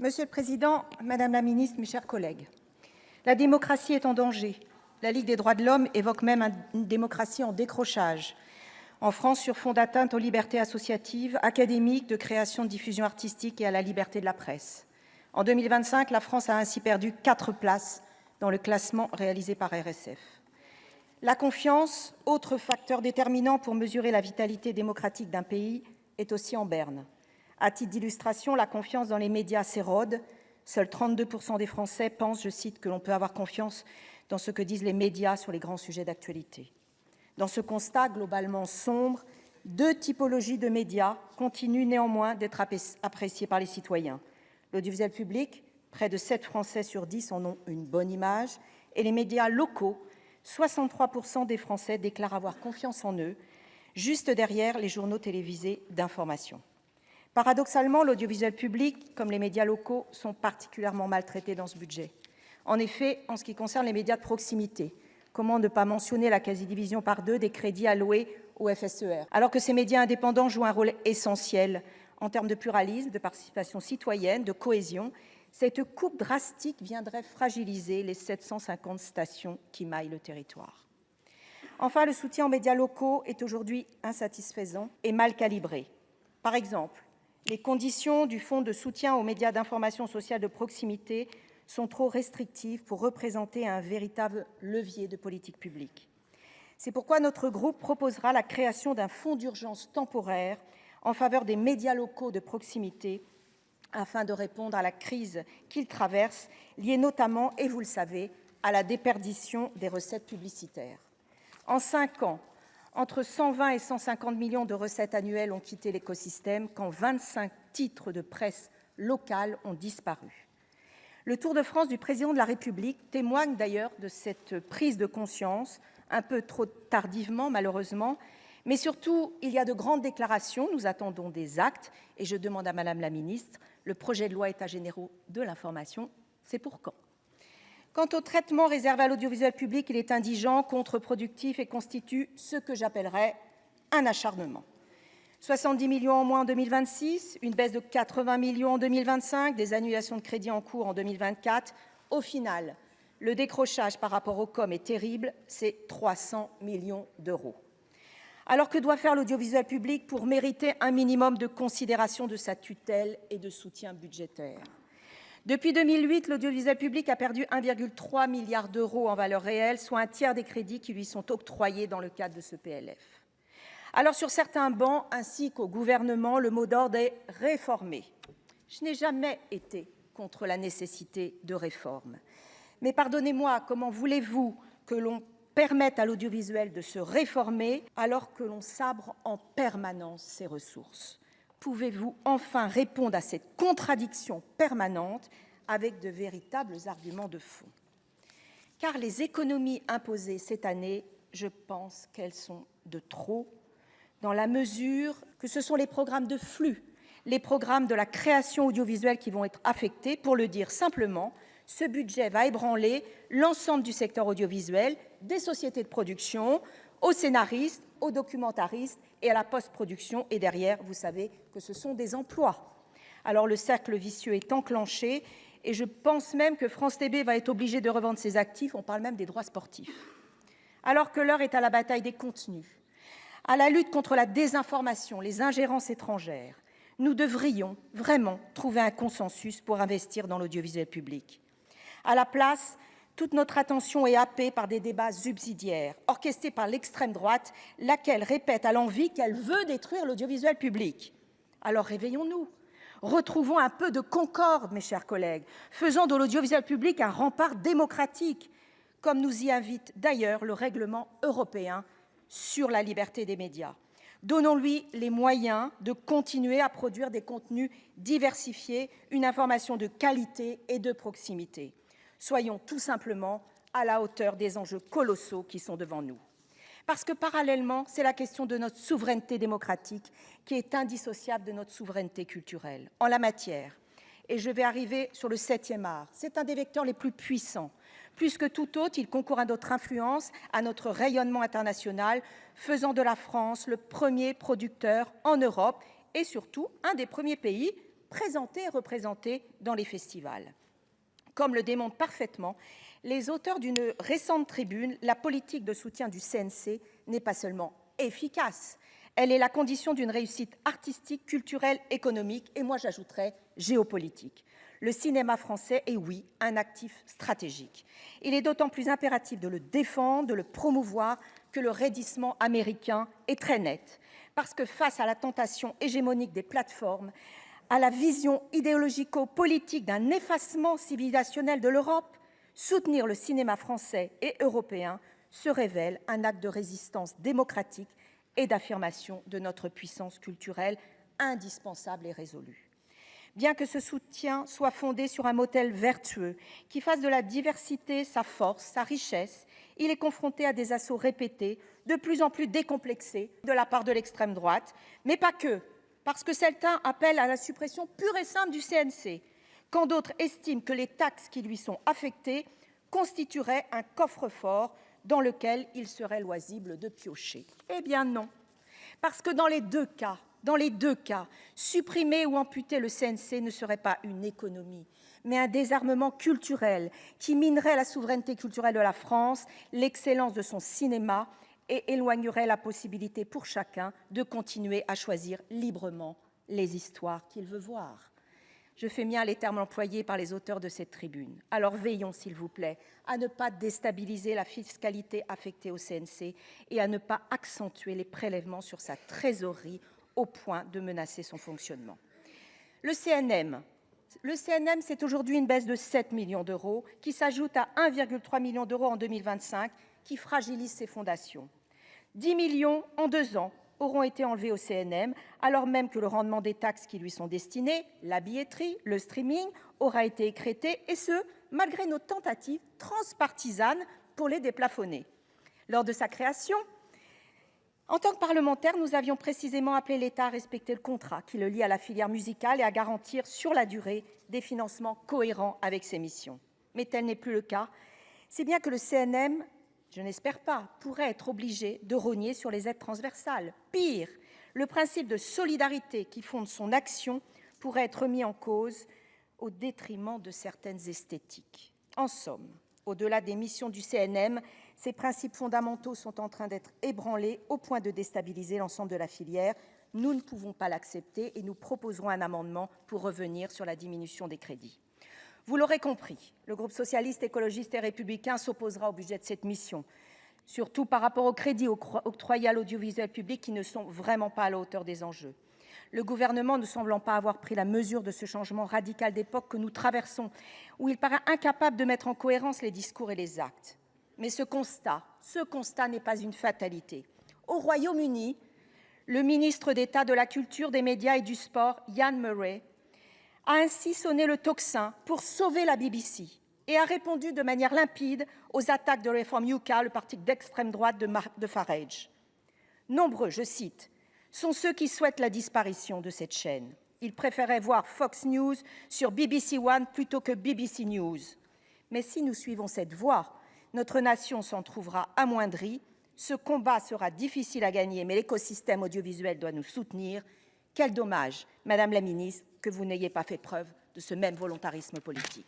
Monsieur le Président, Madame la Ministre, mes chers collègues, la démocratie est en danger. La Ligue des droits de l'homme évoque même une démocratie en décrochage. En France, sur fond d'atteinte aux libertés associatives, académiques, de création, de diffusion artistique et à la liberté de la presse. En 2025, la France a ainsi perdu 4 places dans le classement réalisé par RSF. La confiance, autre facteur déterminant pour mesurer la vitalité démocratique d'un pays, est aussi en berne. À titre d'illustration, la confiance dans les médias s'érode. Seuls 32% des Français pensent, je cite, que l'on peut avoir confiance dans ce que disent les médias sur les grands sujets d'actualité. Dans ce constat globalement sombre, 2 typologies de médias continuent néanmoins d'être appréciées par les citoyens. L'audiovisuel public, près de 7 Français sur 10 en ont une bonne image, et les médias locaux, 63% des Français déclarent avoir confiance en eux, juste derrière les journaux télévisés d'information. Paradoxalement, l'audiovisuel public, comme les médias locaux, sont particulièrement maltraités dans ce budget. En effet, en ce qui concerne les médias de proximité, comment ne pas mentionner la quasi-division par 2 des crédits alloués au FSER, alors que ces médias indépendants jouent un rôle essentiel en termes de pluralisme, de participation citoyenne, de cohésion. Cette coupe drastique viendrait fragiliser les 750 stations qui maillent le territoire. Enfin, le soutien aux médias locaux est aujourd'hui insatisfaisant et mal calibré. Par exemple, les conditions du fonds de soutien aux médias d'information sociale de proximité sont trop restrictives pour représenter un véritable levier de politique publique. C'est pourquoi notre groupe proposera la création d'un fonds d'urgence temporaire en faveur des médias locaux de proximité afin de répondre à la crise qu'ils traversent, liée notamment, et vous le savez, à la déperdition des recettes publicitaires. En 5 ans, entre 120 et 150 millions de recettes annuelles ont quitté l'écosystème, quand 25 titres de presse locales ont disparu. Le Tour de France du président de la République témoigne d'ailleurs de cette prise de conscience, un peu trop tardivement malheureusement, mais surtout, il y a de grandes déclarations, nous attendons des actes, et je demande à Madame la Ministre, le projet de loi États généraux de l'information, c'est pour quand ? Quant au traitement réservé à l'audiovisuel public, il est indigent, contre-productif et constitue ce que j'appellerais un acharnement. 70 millions en moins en 2026, une baisse de 80 millions en 2025, des annulations de crédits en cours en 2024. Au final, le décrochage par rapport au COM est terrible, c'est 300 millions d'euros. Alors que doit faire l'audiovisuel public pour mériter un minimum de considération de sa tutelle et de soutien budgétaire ? Depuis 2008, l'audiovisuel public a perdu 1,3 milliard d'euros en valeur réelle, soit un tiers des crédits qui lui sont octroyés dans le cadre de ce PLF. Alors, sur certains bancs, ainsi qu'au gouvernement, le mot d'ordre est « réformer ». Je n'ai jamais été contre la nécessité de réforme. Mais pardonnez-moi, comment voulez-vous que l'on permette à l'audiovisuel de se réformer alors que l'on sabre en permanence ses ressources ? Pouvez-vous enfin répondre à cette contradiction permanente avec de véritables arguments de fond ? Car les économies imposées cette année, je pense qu'elles sont de trop, dans la mesure que ce sont les programmes de flux, les programmes de la création audiovisuelle qui vont être affectés. Pour le dire simplement, ce budget va ébranler l'ensemble du secteur audiovisuel, des sociétés de production, aux scénaristes, aux documentaristes et à la post-production. Et derrière, vous savez que ce sont des emplois. Alors le cercle vicieux est enclenché et je pense même que France TV va être obligée de revendre ses actifs. On parle même des droits sportifs. Alors que l'heure est à la bataille des contenus, à la lutte contre la désinformation, les ingérences étrangères, nous devrions vraiment trouver un consensus pour investir dans l'audiovisuel public. À la place, toute notre attention est happée par des débats subsidiaires, orchestrés par l'extrême droite, laquelle répète à l'envi qu'elle veut détruire l'audiovisuel public. Alors réveillons-nous, retrouvons un peu de concorde, mes chers collègues, faisons de l'audiovisuel public un rempart démocratique, comme nous y invite d'ailleurs le règlement européen sur la liberté des médias. Donnons-lui les moyens de continuer à produire des contenus diversifiés, une information de qualité et de proximité. Soyons tout simplement à la hauteur des enjeux colossaux qui sont devant nous. Parce que parallèlement, c'est la question de notre souveraineté démocratique qui est indissociable de notre souveraineté culturelle. En la matière, et je vais arriver sur le 7e art, c'est un des vecteurs les plus puissants. Plus que tout autre, il concourt à notre influence, à notre rayonnement international, faisant de la France le premier producteur en Europe et surtout un des premiers pays présentés et représentés dans les festivals. Comme le démontrent parfaitement les auteurs d'une récente tribune, la politique de soutien du CNC n'est pas seulement efficace, elle est la condition d'une réussite artistique, culturelle, économique et moi j'ajouterais géopolitique. Le cinéma français est, oui, un actif stratégique. Il est d'autant plus impératif de le défendre, de le promouvoir, que le raidissement américain est très net. Parce que face à la tentation hégémonique des plateformes, à la vision idéologico-politique d'un effacement civilisationnel de l'Europe, soutenir le cinéma français et européen se révèle un acte de résistance démocratique et d'affirmation de notre puissance culturelle indispensable et résolue. Bien que ce soutien soit fondé sur un modèle vertueux qui fasse de la diversité sa force, sa richesse, il est confronté à des assauts répétés, de plus en plus décomplexés de la part de l'extrême droite, mais pas que, parce que certains appellent à la suppression pure et simple du CNC, quand d'autres estiment que les taxes qui lui sont affectées constitueraient un coffre-fort dans lequel il serait loisible de piocher. Eh bien non, parce que dans les deux cas, supprimer ou amputer le CNC ne serait pas une économie, mais un désarmement culturel qui minerait la souveraineté culturelle de la France, l'excellence de son cinéma et éloignerait la possibilité pour chacun de continuer à choisir librement les histoires qu'il veut voir. Je fais mien les termes employés par les auteurs de cette tribune. Alors veillons, s'il vous plaît, à ne pas déstabiliser la fiscalité affectée au CNC et à ne pas accentuer les prélèvements sur sa trésorerie au point de menacer son fonctionnement. Le CNM, c'est aujourd'hui une baisse de 7 millions d'euros qui s'ajoute à 1,3 million d'euros en 2025 qui fragilise ses fondations. 10 millions en 2 ans auront été enlevés au CNM, alors même que le rendement des taxes qui lui sont destinées, la billetterie, le streaming, aura été écrêté, et ce, malgré nos tentatives transpartisanes pour les déplafonner. Lors de sa création, en tant que parlementaires, nous avions précisément appelé l'État à respecter le contrat qui le lie à la filière musicale et à garantir sur la durée des financements cohérents avec ses missions. Mais tel n'est plus le cas, si bien que le CNM, je n'espère pas, pourrait être obligé de rogner sur les aides transversales. Pire, le principe de solidarité qui fonde son action pourrait être mis en cause au détriment de certaines esthétiques. En somme, au-delà des missions du CNM, ces principes fondamentaux sont en train d'être ébranlés au point de déstabiliser l'ensemble de la filière. Nous ne pouvons pas l'accepter et nous proposerons un amendement pour revenir sur la diminution des crédits. Vous l'aurez compris, le groupe socialiste, écologiste et républicain s'opposera au budget de cette mission, surtout par rapport aux crédits octroyés à l'audiovisuel public qui ne sont vraiment pas à la hauteur des enjeux. Le gouvernement ne semblant pas avoir pris la mesure de ce changement radical d'époque que nous traversons, où il paraît incapable de mettre en cohérence les discours et les actes. Mais ce constat n'est pas une fatalité. Au Royaume-Uni, le ministre d'État de la Culture, des Médias et du Sport, Ian Murray, a ainsi sonné le tocsin pour sauver la BBC et a répondu de manière limpide aux attaques de Reform UK, le parti d'extrême droite de Farage. Nombreux, je cite, sont ceux qui souhaitent la disparition de cette chaîne. Ils préféraient voir Fox News sur BBC One plutôt que BBC News. Mais si nous suivons cette voie, notre nation s'en trouvera amoindrie. Ce combat sera difficile à gagner, mais l'écosystème audiovisuel doit nous soutenir. Quel dommage, Madame la Ministre, que vous n'ayez pas fait preuve de ce même volontarisme politique.